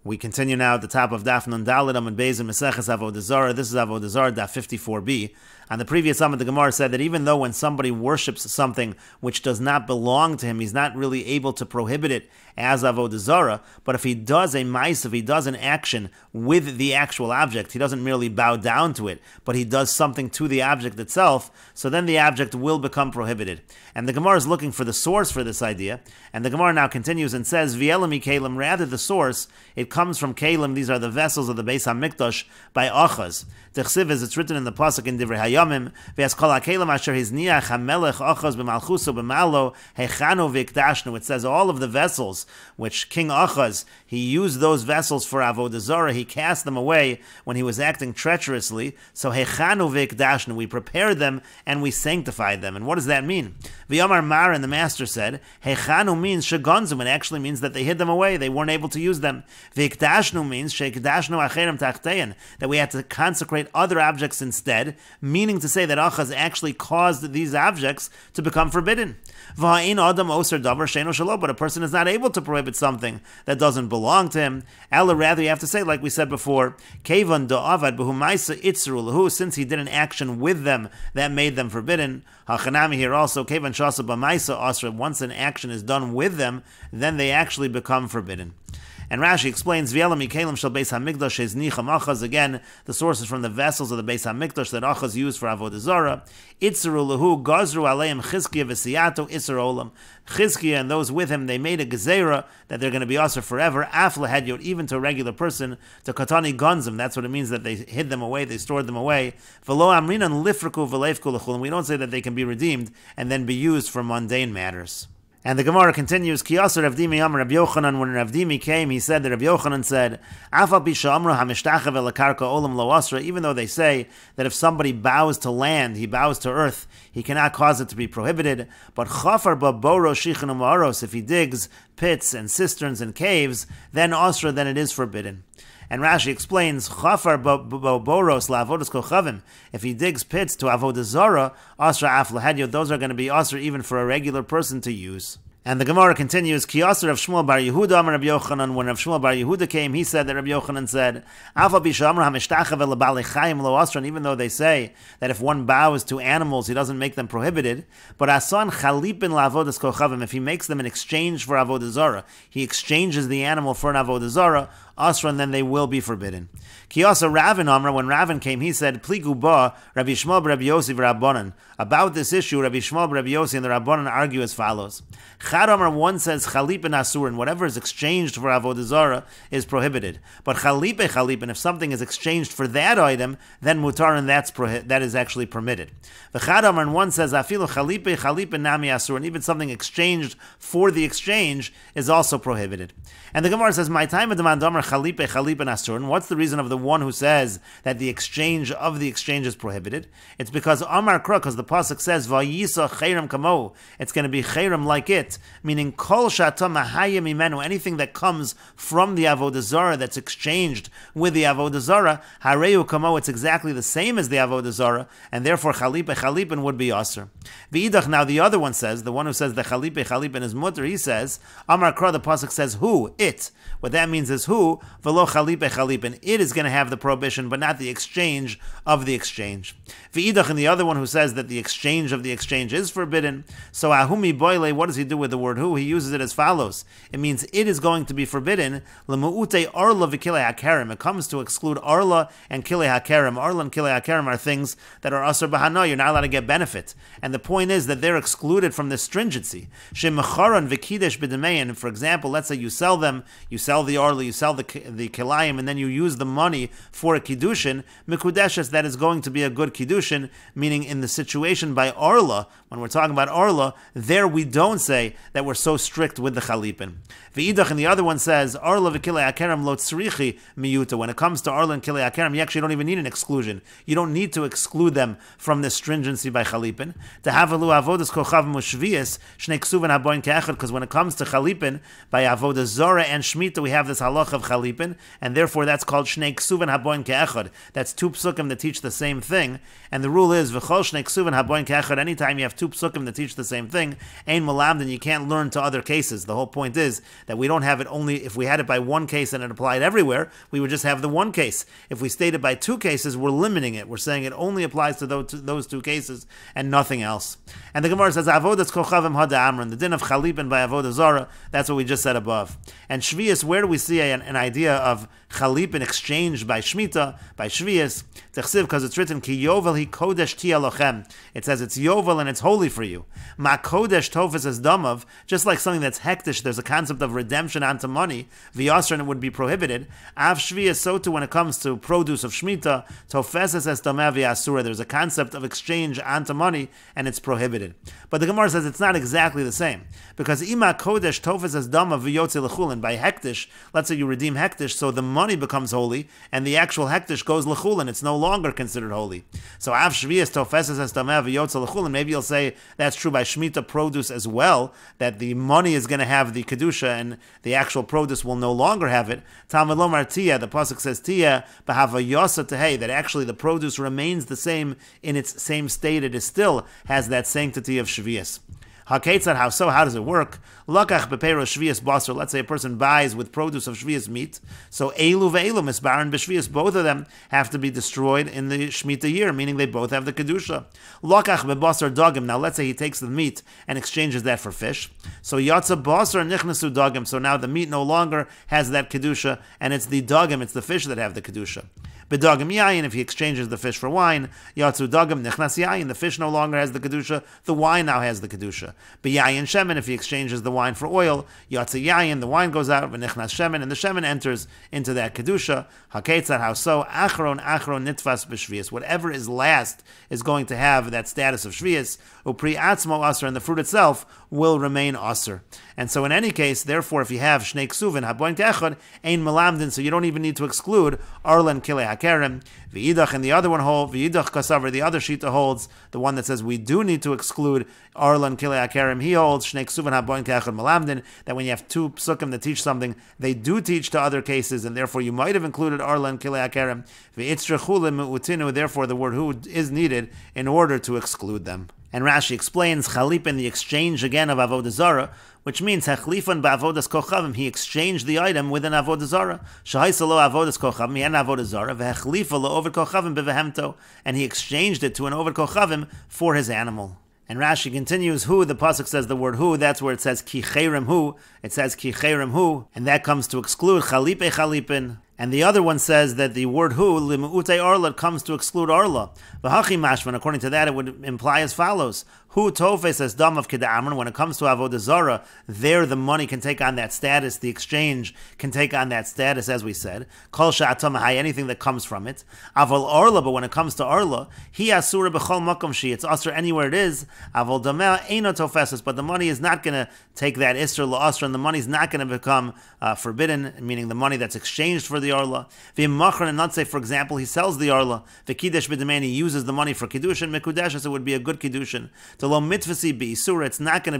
We continue now at the top of Daf Nun Daled Amud Beis in Meseches Avodah Zara. This is Avodah Zarah Daf 54b. On the previous Amud, the Gemara said that even though when somebody worships something which does not belong to him, he's not really able to prohibit it as Avodah Zara, but if he does a ma'is, if he does an action with the actual object, he doesn't merely bow down to it, but he does something to the object itself, so then the object will become prohibited. And the Gemara is looking for the source for this idea, and the Gemara now continues and says, V'elami Kalim, rather the source, it comes from Kalim, these are the vessels of the Beis HaMikdash, by Achaz. T'chsiv, as it's written in the Pasuk in Divrei Hayamim, V'es kol HaKalim asher hizniach HaMelech Achaz b'malchuso b'malo hechanu v'ikdashnu. It says all of the vessels which King Achaz, he used those vessels for Avodah Zara, he cast them away when he was acting treacherously, so hechanu v'ikdashnu, we prepared them and we sanctified them. And what does that mean? V'yamar Mar, and the Master said, hechanu means shegonzum, it actually means that they hid them away, they weren't able to use them. V'ikdashnu means sheikdashnu acherem tachtein, that we had to consecrate other objects instead, meaning to say that Achaz actually caused these objects to become forbidden. But a person is not able to prohibit something that doesn't belong to him. Ella, rather, you have to say, like we said before, since he did an action with them that made them forbidden. Here also, once an action is done with them, then they actually become forbidden. And Rashi explains, V'elami Kalim shel Beis HaMikdash heznicham Achaz. Again, the source is from the vessels of the Beis HaMikdash that Achaz used for Avodah Zara. Itzeru lehu gazru aleim Chizkiya v'siyato Isser olam. Chizkiya and those with him, they made a gezerah that they're going to be asur forever. Af lehedyot, even to a regular person, to katani gonzim. That's what it means that they hid them away, they stored them away. V'lo amrinan lifriku v'leifku l'chulim. We don't say that they can be redeemed and then be used for mundane matters. And the Gemara continues, Kiyasar Rav Dimi Amar Rav Yochanan, when Rav Dimi came, he said that Rav Yochanan said, Afal Bisha Amru HaMishtachav Elakarka Olam Lo Asra, even though they say that if somebody bows to land, he bows to earth, he cannot cause it to be prohibited, but Chafar Baboro Shichan Umaros, if he digs pits and cisterns and caves, then Asra, then it is forbidden. And Rashi explains, Chafar boros la'avodas kochavim. If he digs pits to Avodah Zara, asra af lahadyo, those are going to be asra even for a regular person to use. And the Gemara continues, Ki asr of Shmuel bar Yehuda Amar Rabbi Yochanan. When Rav Shmuel bar Yehuda came, he said that Rabbi Yochanan said, Afa bishamra hamishtachav elabali chayim lo asran. Even though they say that if one bows to animals, he doesn't make them prohibited. But asan chalipin la'avodas kochavim. If he makes them in exchange for Avodah Zara, he exchanges the animal for an Avodah Zara, asran, then they will be forbidden. Ki asa Ravin Amra, when Ravin came, he said, Pligu ba Rabbi Shmuel Rabbi Yossi v'Rabbanan. About this issue, Rabbi Shmuel Rabbi Yossi and the Rabbanan argue as follows. Chad Amar, one says chalipin asurin, whatever is exchanged for Avodah Zara is prohibited. But chalipin, if something is exchanged for that item, then mutar, and that is actually permitted. The Chad Amar, and one says afilu chalipin nami asurin, even something exchanged for the exchange is also prohibited. And the Gemara says, my time of demand Amar chalipin asurin. What's the reason of the one who says that the exchange of the exchange is prohibited? It's because Amar Kra, because the pasuk says vayisa chayram kamo, it's going to be chayram like it, meaning kol shata mahayim imenu, anything that comes from the Avodah Zara that's exchanged with the Avodah Zara, hareu kamo, it's exactly the same as the Avodah Zara, and therefore chalipin would be aser. V'idach, now the other one says, the one who says the chalipin is mutter, he says, Amar Kra, the pasuk says who, it. What that means is who, v'lo chalipin, it is going to have the prohibition, but not the exchange of the exchange. V'idach, and the other one who says that the exchange of the exchange is forbidden. So ahumi boile, what does he do with the word who? He uses it as follows. It means it is going to be forbidden. L'mu'ute arla v'kilei hakerem. It comes to exclude arla and kilei hakerem. Arla and kilei hakerem are things that are asur b'hana. You're not allowed to get benefit. And the point is that they're excluded from this stringency. Shemecharon v'kidesh b'demein. For example, let's say you sell them, you sell the arla, you sell the kilayim, and then you use the money for a kiddushin. Mikudeshes, that is going to be a good kiddushin, meaning in the situation by arla, when we're talking about arla, there we don't say that we're so strict with the chalipin. V'idach, and the other one says, Arla v'kilei hakerem lo tzrichi miyuta. When it comes to Arla and kilei hakerem, you actually don't even need an exclusion. You don't need to exclude them from this stringency by chalipin. To have alu avodas kochav mushvias shnei ksuven haboin ke'echad, because when it comes to chalipin, by Avoda Zara and Shemitah, we have this halach of chalipin, and therefore that's called shnei ksuven haboin ke'echad. That's two psukim that teach the same thing, and the rule is, v'chol shnei ksuven haboin ke'echad, anytime you have two psukim that teach the same thing, ein malam, then you can't can't learn to other cases. The whole point is that we don't have it only, if we had it by one case and it applied everywhere, we would just have the one case. If we state it by two cases, we're limiting it. We're saying it only applies to those two cases and nothing else. And the Gemara says, Avodas kochavim hada amran, the din of chalipin by Avoda Zara, that's what we just said above. And Shvius, where do we see an idea of chalipin exchanged by Shemitah, by Shvius? Because it's written, Ki yovel hi kodesh tia lochem. It says it's yovel and it's holy for you. Ma kodesh tofes es damav, just like something that's hektish, there's a concept of redemption onto money, v'yasr, and it would be prohibited. Av Shvius, so too when it comes to produce of Shemitah, tofes es damav v'yasura, there's a concept of exchange onto money, and it's prohibited. But the Gemara says it's not exactly the same. Because ima kodesh tofes es damav v'yotze l'chulin, by hektish, let's say you redeem hektish, so the money becomes holy, and the actual hektish goes l'chulin, it's no longer considered holy. So av Shvius tofes es damav v'yotze l'chulin, maybe you'll say that's true by Shemitah produce as well, that the money is going to have the kedusha and the actual produce will no longer have it. Talmud lomar tia, the pasuk says tia b'hava yosa tehei, that actually the produce remains the same in its same state. It is still has that sanctity of Shvius. Haketzad, how so? How does it work? Lakach bepeiro shvius basar. Let's say a person buys with produce of shvius meat. So elu ve'elu misbaran b'shvius. Both of them have to be destroyed in the Shemitah year, meaning they both have the kedusha. Lakach bebasar dagim. Now let's say he takes the meat and exchanges that for fish. So yatsa basar nichnasu dagim. So now the meat no longer has that kedusha, and it's the dagim, it's the fish that have the kedusha. B'dagim yayin, if he exchanges the fish for wine, yatsu dagim nichnas yayin, the fish no longer has the kedusha, the wine now has the kedusha. B'yayin shemen, if he exchanges the wine for oil, yatsu yayin, the wine goes out, v'nichnas shemen, and the shemen enters into that kedusha. Haketzad, how so? Achron nitfas b'shvius. Whatever is last is going to have that status of shvius. Upri atzmo aser, and the fruit itself will remain aser. And so in any case, therefore, if you have shnei ksuvin haboin te'echad ein melamdin, so you don't even need to exclude arlen kilei hakerem. V'idach, and the other one holds, v'idach kasaver, the other shita holds, the one that says we do need to exclude arlen kilei hakerem, he holds shnei ksuvin haboin te'echad melamdin, that when you have two psukim that teach something, they do teach to other cases, and therefore you might have included arlen kilei hakerem. V'itzrechule me'utinu, therefore the word hu is needed in order to exclude them. And Rashi explains chalipin, the exchange again of Avoda Zara, which means hechlifan ba'avodas kochavim, he exchanged the item with an Avoda Zara. Shahaisa lo avodas kochavim, he had an Avoda Zara, v'hechlifa lo over kochavim bevehemto, and he exchanged it to an over kochavim for his animal. And Rashi continues, who, the pasuk says the word who, that's where it says ki cherem hu, it says ki cherem hu, and that comes to exclude chalipe chalipin. And the other one says that the word hu, limu'ute arla, comes to exclude arla. V'hachi mashman, according to that, it would imply as follows. Hu tofes as dam of kedamron, when it comes to Avoda Zara, there the money can take on that status, the exchange can take on that status, as we said. Kol sha'atamahai, anything that comes from it. Aval arla, but when it comes to arla, hi asura b'chol makom shi, it's asur anywhere it is. Aval dameh eino tofeses, but the money is not going to take that isur la'asur, and the money is not going to become forbidden, meaning the money that's exchanged for the arla. V'imachron, and not say, for example, he sells the arla, v'kidesh b'demen, he uses the money for kiddushin, mekudeshes, it would be a good kiddushin. To lo mitvasi b'isur, it's not going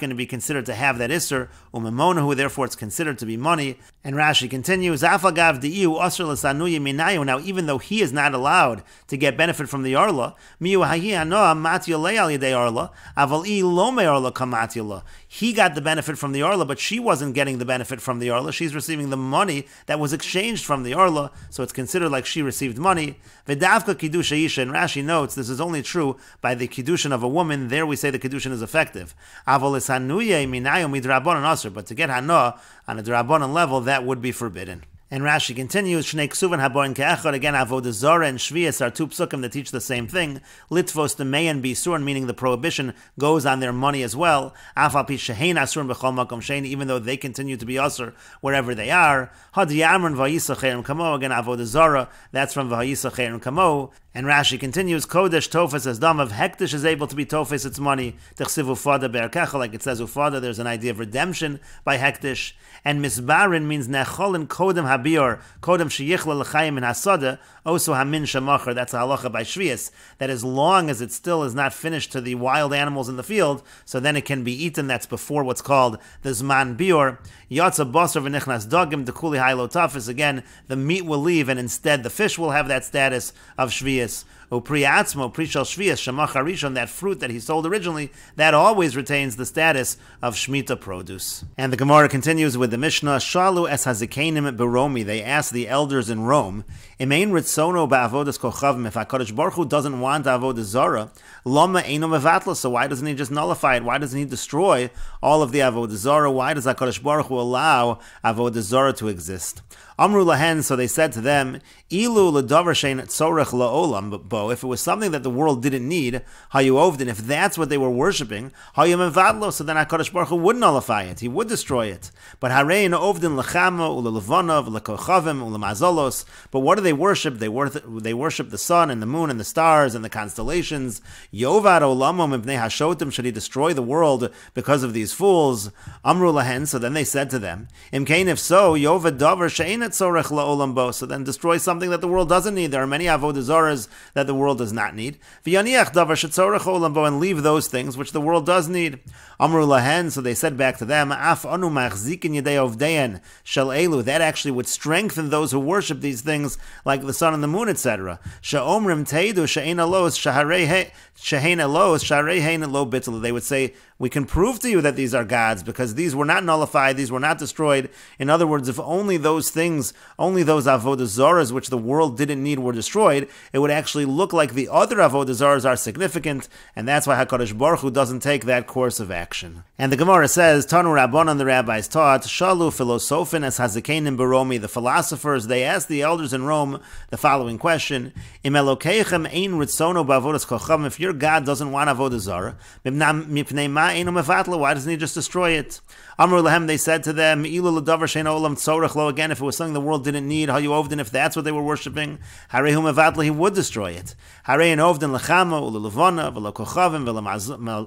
to be considered to have that isur. Umemonahu, therefore it's considered to be money. And Rashi continues, Afagav di'iu asur l'sanuyi minayu. Now, even though he is not allowed to get benefit from the arla, miu hayi hanoah matyo le al yedei arla, aval I lo me arla kamatyo la. He got the benefit from the arla, but she wasn't getting the benefit from the arla. She's receiving the money that was exchanged from the arla, so it's considered like she received money. V'davka kiddusha isha, and Rashi notes this is only true by the kiddushin of a woman. There we say the kiddushin is effective. Avol es hanuye minayu midrabanan asur, but to get hanoah on a drabanan level, that would be forbidden. And Rashi continues, Shnei ksuvin haboin ke'echad, again, Avoda Zara and Shvius are two psukim that teach the same thing. Litvos demeyan b'isurin, meaning the prohibition goes on their money as well. Afal pi shehein asurin b'chol makom shein, even though they continue to be asur wherever they are. Had yamron v'hayisacherim kamo, again, Avoda Zara, that's from v'hayisacherim kamo. And Rashi continues, Kodesh tofes as dam of hektish is able to be tofes its money. Techsiv ufada be'erkecha, like it says ufada, there's an idea of redemption by hektish. And misbarin means necholin kodem habior, kodem sheyichla l'chayim in hasada, also hamin shemachar, that's a halacha by Shvius, that as long as it still is not finished to the wild animals in the field, so then it can be eaten, that's before what's called the zman bior. Yatsa basar v'nichnas dagim dekuli haylo tafis, again, the meat will leave and instead the fish will have that status of Shvius. upriatzmo, prishal shvias, shamach harishon, that fruit that he sold originally, that always retains the status of Shemitah produce. And the Gemara continues with the Mishnah, Shalu es hazikenim beromi, they asked the elders in Rome, Imein ritzono ba'avodas kochavim, if HaKadosh Baruch Hu doesn't want Avodah Zara, lama eino mevatla, so why doesn't he just nullify it? Why doesn't he destroy all of the Avodah Zara? Why does HaKadosh Baruch Hu allow Avodah Zara to exist? Amru lahen, so they said to them, Ilu ledavar shein tzorech la'olam bo, if it was something that the world didn't need, hayu ovdin, if that's what they were worshipping, hayu mevadlo, so then HaKadosh Baruch Hu would nullify it, he would destroy it. But harein ovdin lechama ulelevanav lekochavim ulemazolos, but what do they worship? They worship the sun and the moon and the stars and the constellations. Yovad olamom ibnei hashotim, should he destroy the world because of these fools? Amru lahen, so then they said to them, Imkain, if so, yovad davar shein tzorech la'olam bo, so then destroy something that the world doesn't need. There are many Avodah Zaras that the world does not need. V'yaniach davar shetzorech olam bo, and leave those things which the world does need. Amru lahen, so they said back to them, Af anu machzikin yedei ovdein shel elu, that actually would strengthen those who worship these things like the sun and the moon, etc. She'omrim teidu she'ein alos she'ein alos sharehein lo bitlu, they would say, we can prove to you that these are gods because these were not nullified, these were not destroyed. In other words, if only those things, only those Avodah Zaras which the world didn't need were destroyed, it would actually look like the other Avodah Zaras are significant, and that's why HaKadosh Baruch Hu doesn't take that course of action. And the Gemara says, Tanu Rabbanan, the rabbis taught, Shalu philosophin es hazikenim beromi, the philosophers, they asked the elders in Rome the following question, Im elokeichem ein ritzono ba'avodas kochavim, if your God doesn't want Avodah Zara, mipnei ma eino mevatla, why doesn't he just destroy it? Amru lahem, they said to them, Ilu ledavar shein olam tzorech lo, again, if it was something the world didn't need, hayu ovdin, if that's what they were worshipping, harehu mevatla, he would destroy it. Harein ovdin lechama ulelevana v'lekochavim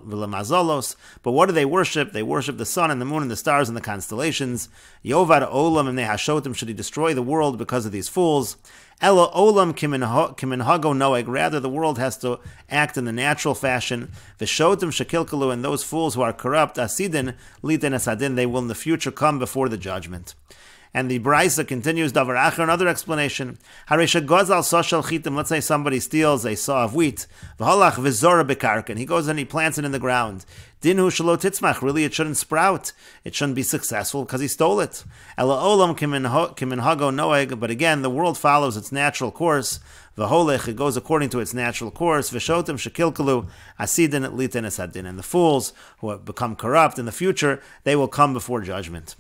v'lemazolos, but what do they worship? They worship the sun and the moon and the stars and the constellations. Yovad olam and hashotim, should he destroy the world because of these fools? Ela olam kimin hago noeg, rather the world has to act in the natural fashion. V'shotim shekilkalu, and those fools who are corrupt, asidin liten asadin, they will in the future come before the judgment. And the Braisa continues, Davar Acher, another explanation. Haresha gozal soshal chitim, let's say somebody steals a saw of wheat, v'holach v'zora bekarkan, he goes and he plants it in the ground. Dinhu shelo titzmach, really it shouldn't sprout, it shouldn't be successful because he stole it. Ela olam kimin hago noeg, but again, the world follows its natural course. V'holech, it goes according to its natural course. V'shotim shekilkalu, asidin liten esadin, and the fools who have become corrupt in the future, they will come before judgment.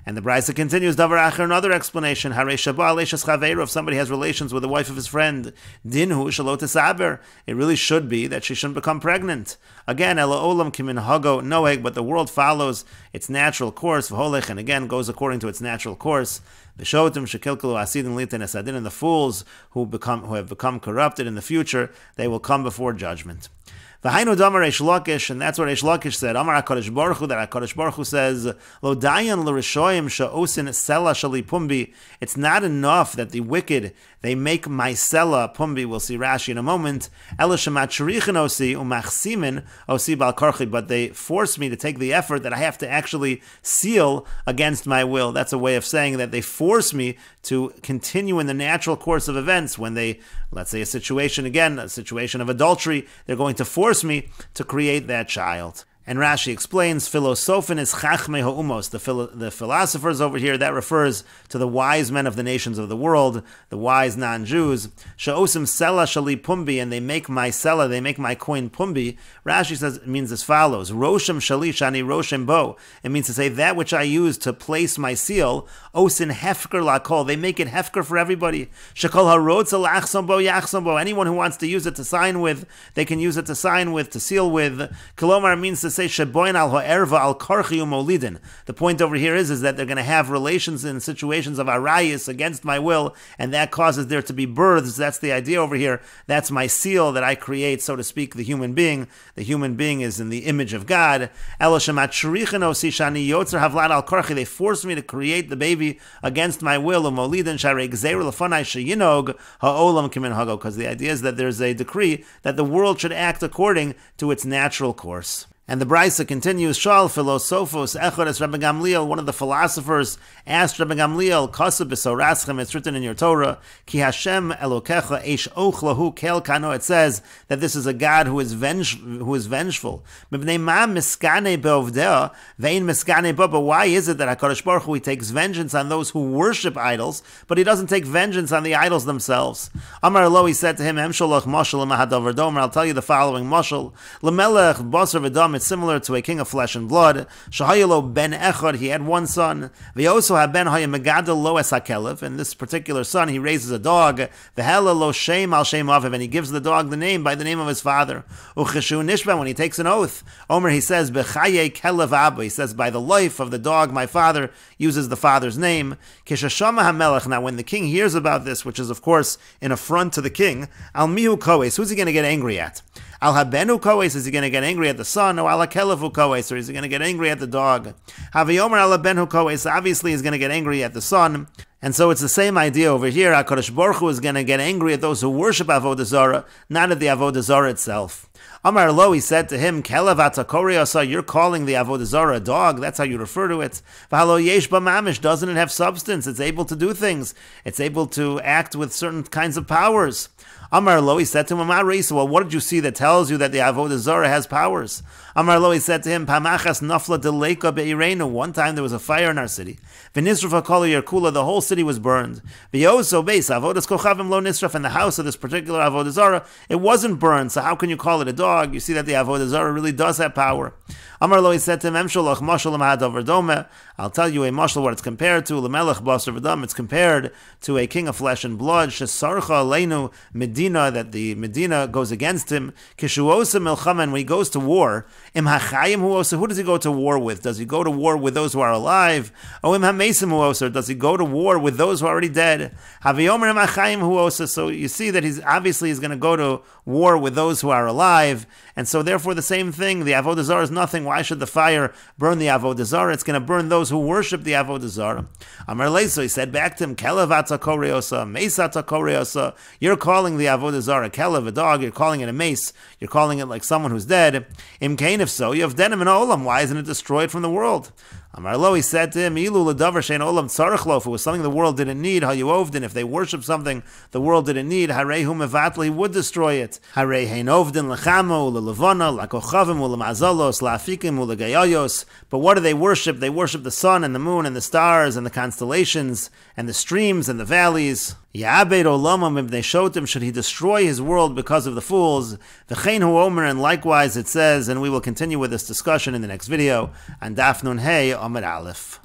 And the Braisa continues, Davar Acher, another explanation. Harei Shabbat Leishas Chaveiro, if somebody has relations with the wife of his friend, Dinhu Shalot Saber, it really should be that she shouldn't become pregnant. Again, Ela Olam Kimin Hago Noeg, but the world follows its natural course, V'holech, and again goes according to its natural course. V'shotim Shekilkalu Asidin Litin Esadin, and the fools who have become corrupted in the future, they will come before judgment. V'hainu damar Reish Lakish, and that's what Reish Lakish said. Amar HaKadosh Baruch Hu, that HaKadosh Baruch Hu says, Lo dayan l'rishoyim she'osin sela shali pumbi. It's not enough that the wicked, they make my sela pumbi. We'll see Rashi in a moment. Ela shematzrichin osi umachsimin osi bal karchi. But they force me to take the effort that I have to actually seal against my will. That's a way of saying that they force me to continue in the natural course of events. When they, let's say a situation of adultery, they're going to force me to create that child. And Rashi explains, Philosophin is chachmei ha'umos, the philosophers over here, that refers to the wise men of the nations of the world, the wise non-Jews. Sha'osim sela shali pumbi, and they make my sela, they make my coin pumbi. Rashi says it means as follows, Roshem shali shani roshem bo. It means to say that which I use to place my seal, osin hefker lakol, they make it hefker for everybody. Shekol harotz alachsom bo yachsom bo, anyone who wants to use it to sign with, they can use it to sign with, to seal with. Kolomar means to say sheboin al ha'erva al karchi umolidin. The point over here is that they're going to have relations in situations of arayis against my will, and that causes there to be births. That's the idea over here. That's my seal that I create, so to speak, the human being. The human being is in the image of God. They force me to create the baby against my will. Because the idea is that there's a decree that the world should act according to its natural course. And the Brisa continues, Shal Philosophos Echodes Rabbi Gamliel, one of the philosophers, asked Rabbi Gamliel, Kasub B'Soraschem, it's written in your Torah, Ki Hashem Elokecha Eish Ochlahu Kel Kano, it says that this is a God who is vengeful. Mibnei Ma Miskane Be'ovdea, Vein Miskane Ba, but why is it that HaKadosh Baruch Hu, he takes vengeance on those who worship idols, but he doesn't take vengeance on the idols themselves? Amar Lo, he said to him, Em Shalach Moshel Mahadavar Domer, I'll tell you the following Moshel, L'melech Basar V'dam, it's similar to a king of flesh and blood. Shahayalo ben Echad, he had one son. V'yoso haben haya megadol lo es hakelev, and this particular son, he raises a dog. V'hela lo shem al shem aviv, and he gives the dog the name by the name of his father. Ucheshu nishba, when he takes an oath. Omer, he says, B'chaye kelev abba, he says, by the life of the dog, my father, uses the father's name. Kishashama hamelech, now when the king hears about this, which is of course an affront to the king, al mihu koes, who's he going to get angry at? Al habenu koes, is he going to get angry at the son? Or al hakelevu koes, or is he going to get angry at the dog? Haviyomer al habenu koes, obviously he's going to get angry at the son. And so it's the same idea over here. HaKadosh Baruch Hu is going to get angry at those who worship Avodah Zara, not at the Avodah Zara itself. Amar Lo, he said to him, Kelev atakoriasa, you're calling the Avodah Zara a dog, that's how you refer to it. V'halo yesh b'mamish, doesn't it have substance? It's able to do things. It's able to act with certain kinds of powers. Amar Lo, he said to him, Amar Reisa, well, what did you see that tells you that the Avodah Zara has powers? Amar Lo, he said to him, Pamachas nafla deleka be'irenu, one time there was a fire in our city. V'nisruf ha'kol yerkula, the whole city was burned. V'yoso beis, avodas kochavim lo nisraf, in the house of this particular Avodah Zara, it wasn't burned, so how can you call it a dog? You see that the Avodah Zara really does have power. Amar Lo, he said to him, Emsholach mashal l'mahadavar dome, I'll tell you a mashal what it's compared to, l'melech basar v'dam, it's compared to a king of flesh and blood, shesarcha aleinu Medina, that the Medina goes against him. Kishuosa milchaman, when he goes to war, im hachayim huosa, who does he go to war with? Does he go to war with those who are alive? O im hamesim huosa, does he go to war with those who are already dead? Haviyomer im hachayim huosa, so you see that he's going to go to war with those who are alive, and so therefore the same thing, the Avodah Zara is nothing. Why should the fire burn the Avodah Zara? It's going to burn those who worship the Avodah Zara. Amar Leiso, he said back to him, Kelev atakoreosa, meisa atakoreosa, you're calling the Avodah Zara kelev, a dog, you're calling it a mace, you're calling it like someone who's dead. Imkain, if so, you have denim in olam, why isn't it destroyed from the world? Amar Lo, he said to him, Ilu l'davar shein olam tzarech, if it was something the world didn't need, hayuovdin, if they worship something the world didn't need, harei hu mevatli, he would destroy it. Harei hein ovdin l'chamo, l'levana, l'kochavim, l'mazalos, l'afikim, l'gayayos. But what do they worship? They worship the sun and the moon and the stars and the constellations and the streams and the valleys. Ya'abed olamam ibnei shotim, should he destroy his world because of the fools? V'chein hu omer, and likewise it says, and we will continue with this discussion in the next video, on Daf Nun Hey Amud Aleph.